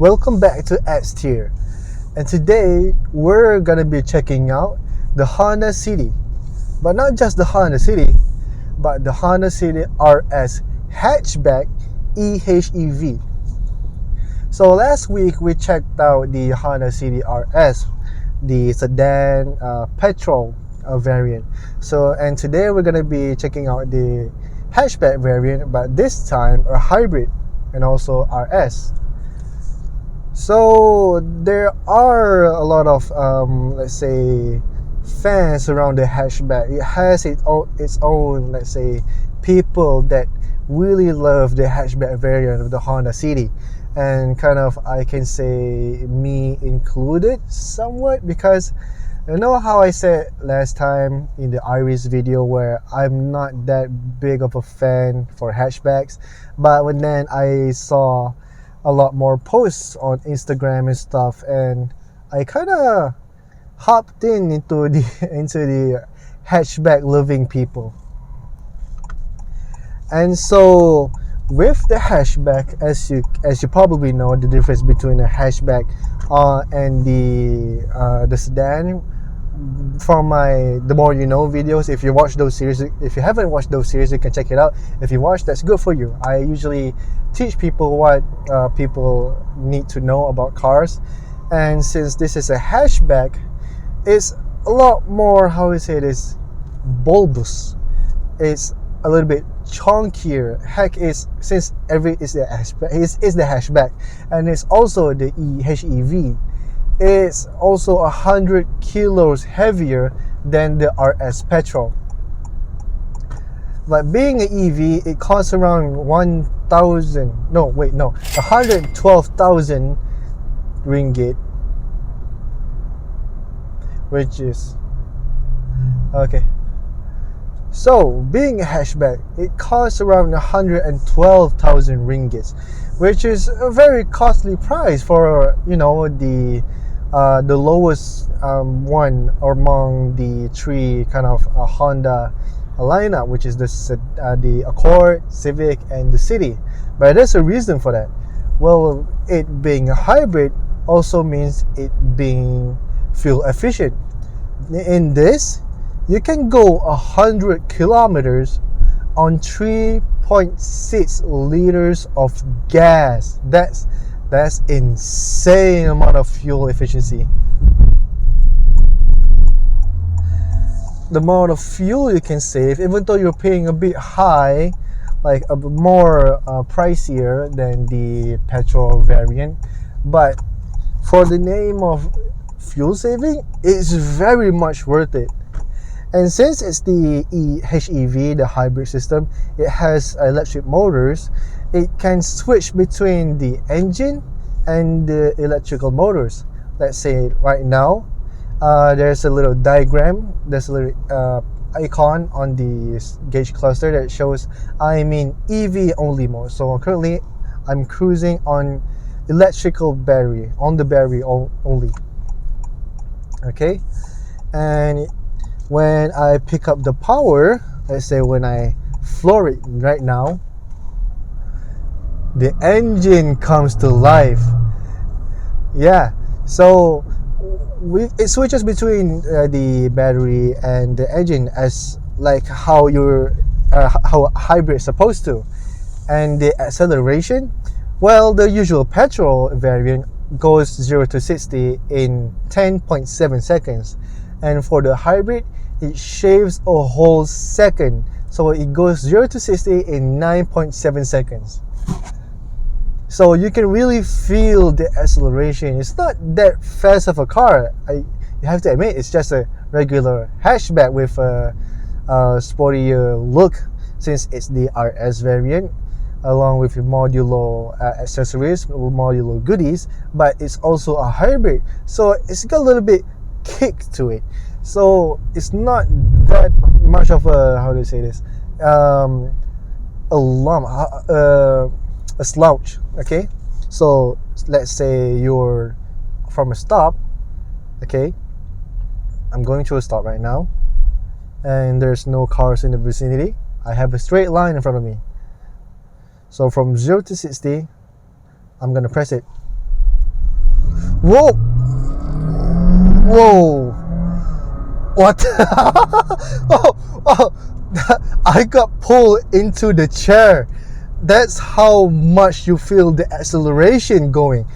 Welcome back to S Tier, and today we're gonna be checking out the Honda City, but not just the Honda City, but the Honda City RS Hatchback EHEV. So last week we checked out the Honda City RS, the sedan petrol variant. And today we're gonna be checking out the hatchback variant, but this time a hybrid and also RS. So there are a lot of let's say fans around the hatchback. It has its own let's say people that really love the hatchback variant of the Honda City, and kind of I can say me included somewhat, because you know how I said last time in the Iris video where I'm not that big of a fan for hatchbacks, but when then I saw a lot more posts on Instagram and stuff, and I kind of hopped into the hatchback loving people. And so with the hatchback, as you probably know, the difference between a hatchback and the sedan, from my The More You Know videos, if you watch those series, if you haven't watched those series, you can check it out. If you watch, that's good for you. I usually teach people what people need to know about cars, and since this is a hatchback, it's a lot more, how we say this, bulbous. It's a little bit chunkier. Heck, is since every is the hatchback, is the hatchback, and it's also the HEV. It's also 100 kilos heavier than the RS petrol. But being an EV, it costs around 112,000 ringgit, which is okay. So being a hatchback, it costs around 112,000 ringgit, which is a very costly price for the lowest one among the three kind of Honda lineup, which is the Accord, Civic, and the City. But there's a reason for that. Well, it being a hybrid also means it being fuel efficient. In this, you can go 100 kilometers on 3.6 liters of gas. That's insane amount of fuel efficiency. The amount of fuel you can save, even though you're paying a bit high, like a bit more pricier than the petrol variant, but for the name of fuel saving, it's very much worth it. And since it's the HEV, the hybrid system, it has electric motors. It can switch between the engine and the electrical motors. Let's say right now, there's a little diagram, there's a little icon on the gauge cluster that shows I'm in EV only mode. So currently, I'm cruising on electrical battery, on the battery only. Okay, and when I pick up the power, let's say when I floor it right now, the engine comes to life. Yeah, so it switches between the battery and the engine, as like how how a hybrid is supposed to. And the acceleration, well, the usual petrol variant goes 0 to 60 in 10.7 seconds, and for the hybrid, it shaves a whole second, so it goes 0 to 60 in 9.7 seconds. So you can really feel the acceleration. It's not that fast of a car. You have to admit, it's just a regular hatchback with a sportier look, since it's the RS variant, along with modulo accessories, modulo goodies, but it's also a hybrid, so it's got a little bit kick to it. So it's not that much of a, how do you say this, a slouch. Okay, so let's say you're from a stop. Okay, I'm going to a stop right now, and there's no cars in the vicinity. I have a straight line in front of me. So from 0 to 60, I'm gonna press it. Whoa! Whoa! What? Oh, oh, I got pulled into the chair. That's how much you feel the acceleration going.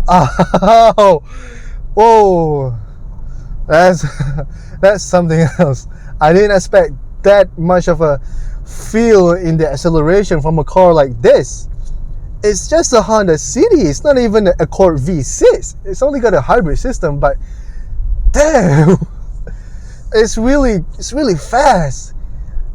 Oh, whoa! That's that's something else. I didn't expect that much of a feel in the acceleration from a car like this. It's just a Honda City. It's not even a Accord V6. It's only got a hybrid system, but damn, it's really fast.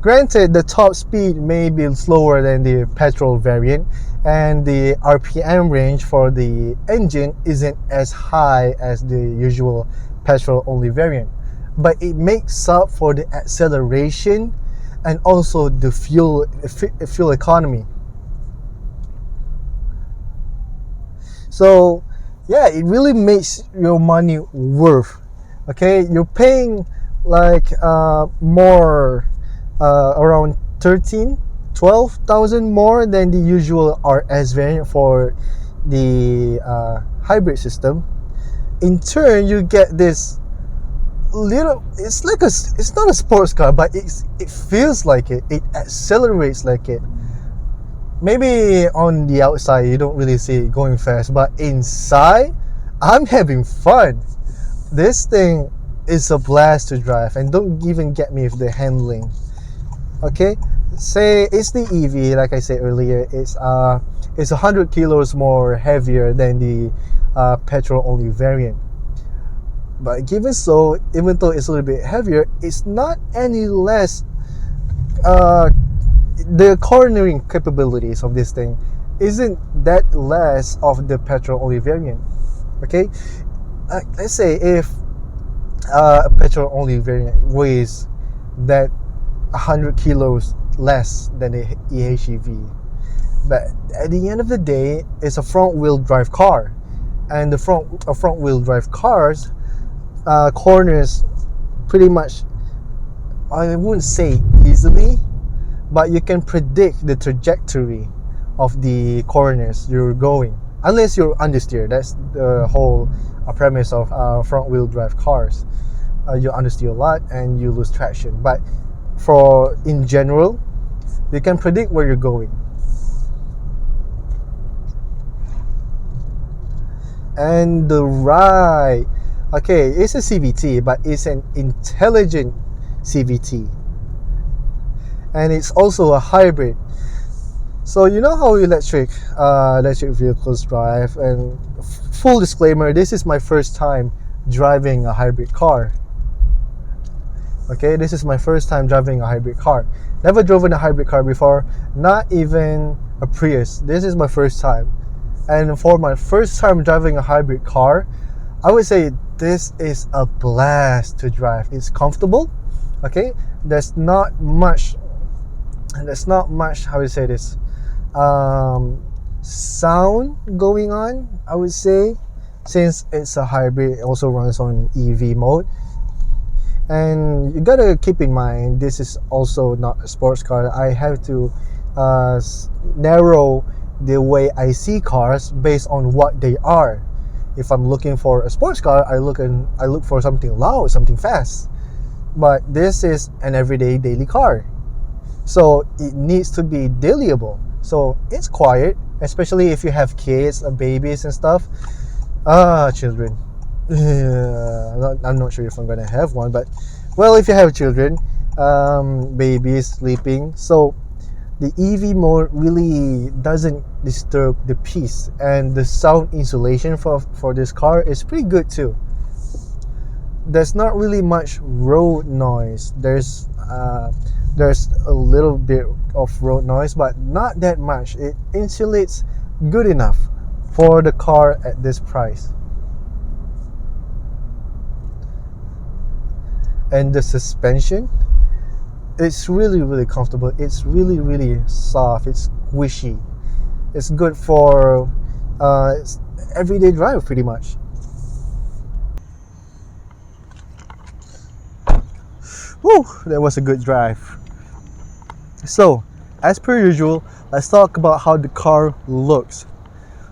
Granted, the top speed may be slower than the petrol variant, and the RPM range for the engine isn't as high as the usual petrol-only variant. But it makes up for the acceleration and also the fuel economy. So, yeah, it really makes your money worth. Okay, you're paying like more, around 12,000 more than the usual RS variant for the hybrid system. In turn, you get this little, it's not a sports car, but it feels like it accelerates like it. Maybe on the outside you don't really see it going fast, but inside I'm having fun. This thing is a blast to drive, and don't even get me with the handling. Okay, say it's the EV, like I said earlier, it's 100 kilos more heavier than the petrol only variant. But given so, even though it's a little bit heavier, it's not any less. The cornering capabilities of this thing isn't that less of the petrol only variant. Okay, let's say if a petrol only variant weighs that 100 kilos less than the HEV, but at the end of the day, it's a front wheel drive car, and the front wheel drive cars corners pretty much, I wouldn't say easily, but you can predict the trajectory of the corners you're going, unless you're understeer. That's the whole premise of front wheel drive cars. You understeer a lot and you lose traction, but in general, you can predict where you're going. And the ride, okay, it's a CVT, but it's an intelligent CVT, and it's also a hybrid. So you know how electric vehicles drive, and full disclaimer, this is my first time driving a hybrid car. Okay, this is my first time driving a hybrid car. Never driven a hybrid car before, not even a Prius. This is my first time. And for my first time driving a hybrid car, I would say this is a blast to drive. It's comfortable. Okay, there's not much, how do you say this, sound going on, I would say, since it's a hybrid. It also runs on EV mode. And you gotta keep in mind, this is also not a sports car. I have to narrow the way I see cars based on what they are. If I'm looking for a sports car, I look for something loud, something fast. But this is an everyday daily car, so it needs to be dailyable. So it's quiet, especially if you have kids, babies and stuff. Children. I'm not sure if I'm gonna have one, but well, if you have children, babies sleeping, so the EV mode really doesn't disturb the peace, and the sound insulation for this car is pretty good too. There's not really much road noise. There's a little bit of road noise, but not that much. It insulates good enough for the car at this price. And the suspension, it's really comfortable. It's really soft. It's squishy. It's good for everyday drive pretty much. Woo, that was a good drive. So, as per usual, let's talk about how the car looks.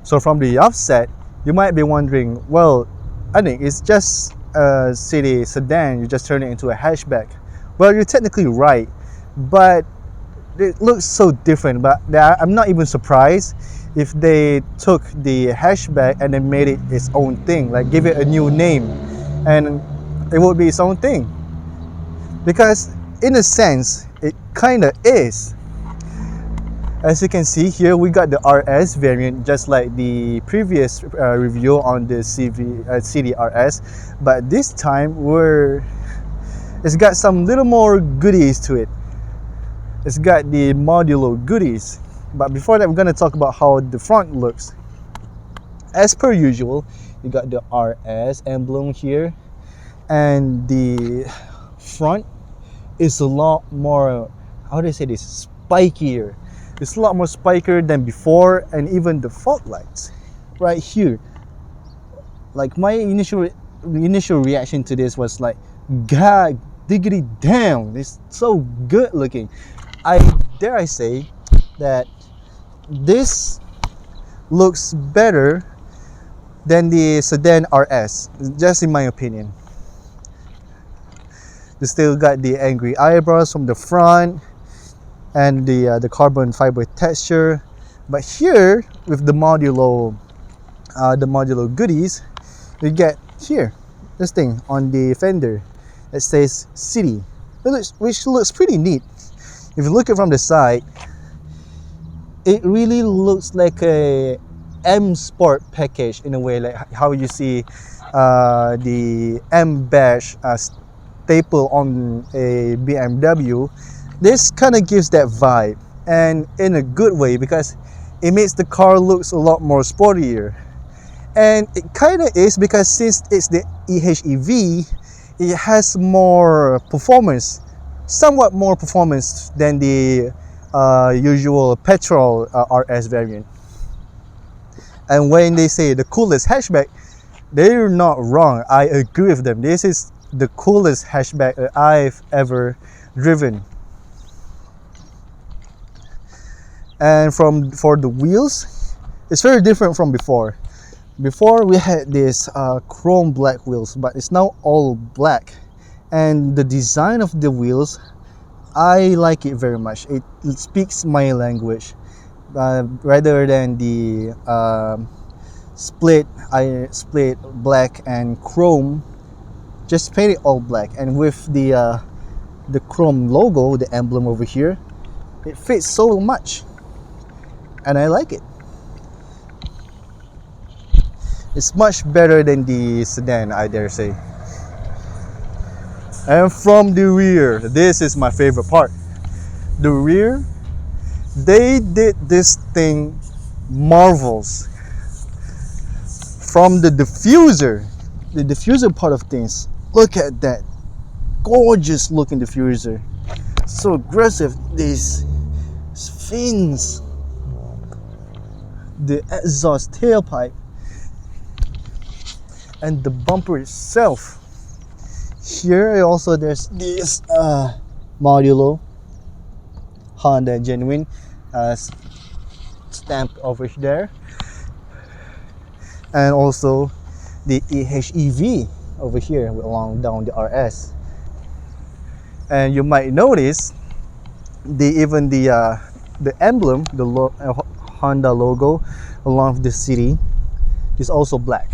So from the offset, You might be wondering, well, Aniq, it's just a city sedan, you just turn it into a hatchback. Well, you're technically right, but it looks so different. But I'm not even surprised if they took the hatchback and then made it its own thing, like give it a new name, and it would be its own thing. Because in a sense, it kind of is. As you can see here, we got the RS variant, just like the previous review on the CD RS, but this time it's got some little more goodies to it. It's got the modulo goodies. But before that, we're going to talk about how the front looks. As per usual, you got the RS emblem here, and the front is a lot more, how do I say this, spikier. It's a lot more spikier than before, and even the fog lights right here. Like my initial reaction to this was like, God diggity damn, it's so good looking. I dare I say that this looks better than the sedan RS, just in my opinion. You still got the angry eyebrows from the front and the carbon fiber texture, but here with the modulo goodies, you get here this thing on the fender that says City, which looks pretty neat. If you look at it from the side, it really looks like a M Sport package in a way, like how you see the M badge staple on a BMW. This kind of gives that vibe, and in a good way, because it makes the car looks a lot more sportier. And it kind of is, because since it's the HEV, it has more performance, somewhat more performance than the usual petrol RS variant. And when they say the coolest hatchback, they're not wrong. I agree with them. This is the coolest hatchback that I've ever driven. And for the wheels, it's very different from before. Before we had this chrome black wheels, but it's now all black. And the design of the wheels, I like it very much. It speaks my language, rather than the split black and chrome. Just paint it all black, and with the chrome logo, the emblem over here, it fits so much, and I like it. It's much better than the sedan, I dare say. And from the rear, this is my favorite part. The rear, they did this thing marvels. From the diffuser part of things, look at that gorgeous looking diffuser, so aggressive. These fins, the exhaust tailpipe, and the bumper itself. Here also there's this modulo Honda genuine stamped over there, and also the HEV over here along down the RS. And you might notice the emblem, the Honda logo along the city is also black.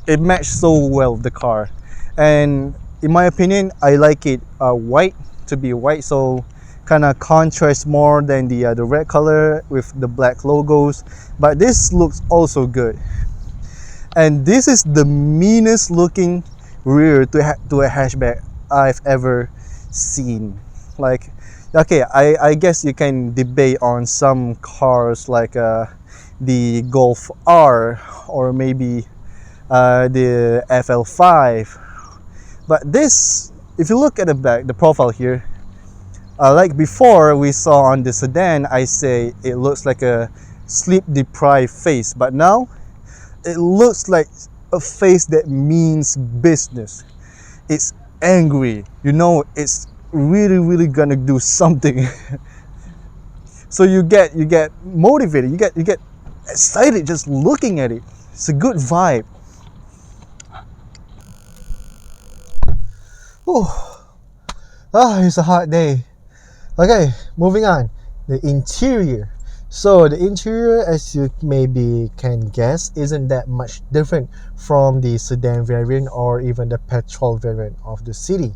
It matched so well with the car, and in my opinion, I like it white, to be white, so kind of contrast more than the red color with the black logos. But this looks also good. And this is the meanest looking rear to a hatchback I've ever seen. Like, okay, I guess you can debate on some cars like the Golf R, or maybe the FL5. But this, if you look at the back, the profile here, like before we saw on the sedan, I say it looks like a sleep deprived face, but now it looks like a face that means business. It's angry, you know, it's really gonna do something. So you get motivated, you get excited just looking at it. It's a good vibe. It's a hot day. Okay, moving on. The interior. So the interior, as you maybe can guess, isn't that much different from the sedan variant or even the petrol variant of the City.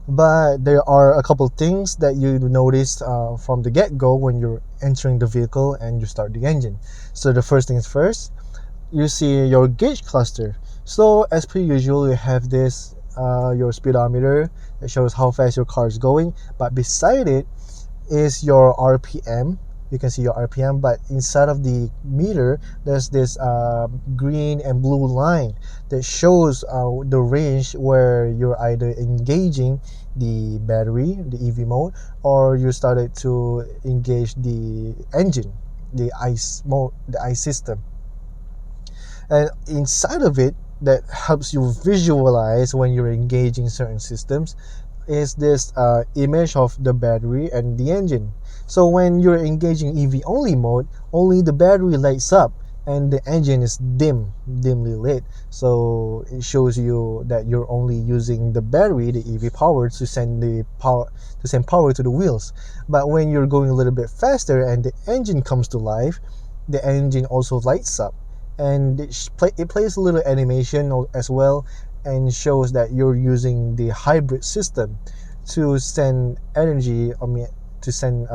But there are a couple things that you notice from the get-go when you're entering the vehicle and you start the engine. So the first things first, you see your gauge cluster. So as per usual, you have this your speedometer that shows how fast your car is going, but beside it is your RPM. You can see your RPM, but inside of the meter there's this green and blue line that shows the range where you're either engaging the battery, the EV mode, or you started to engage the engine, the ICE mode, the ICE system. And inside of it, that helps you visualize when you're engaging certain systems, is this image of the battery and the engine. So when you're engaging EV only mode, only the battery lights up and the engine is dimly lit. So it shows you that you're only using the battery, the EV power, to send power to the wheels. But when you're going a little bit faster and the engine comes to life, the engine also lights up, and it plays a little animation as well, and shows that you're using the hybrid system to send energy. To send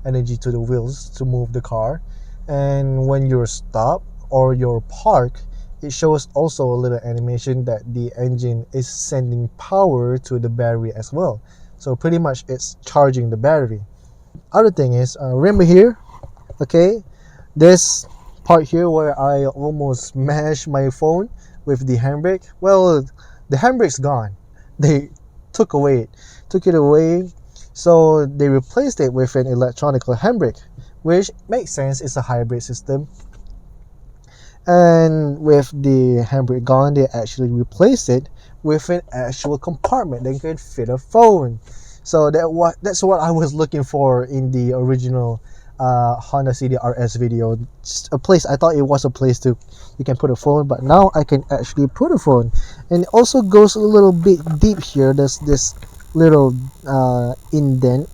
energy to the wheels to move the car. And when you're stopped or you're parked, it shows also a little animation that the engine is sending power to the battery as well. So pretty much it's charging the battery. Other thing is, remember here, okay, this part here where I almost smashed my phone with the handbrake. Well, the handbrake's gone. They took it away. So they replaced it with an electronic handbrake, which makes sense. It's a hybrid system. And with the handbrake gone, they actually replaced it with an actual compartment that could fit a phone. So that's what I was looking for in the original Honda City RS video. Just a place, I thought it was a place you can put a phone, but now I can actually put a phone. And it also goes a little bit deep here. There's this little indent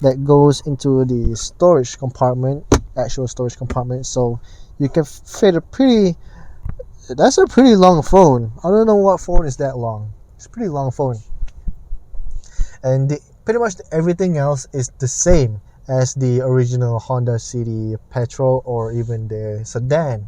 that goes into the storage compartment, actual storage compartment, so you can fit that's a pretty long phone. I don't know what phone is that long. It's a pretty long phone. And pretty much everything else is the same as the original Honda City petrol or even the sedan.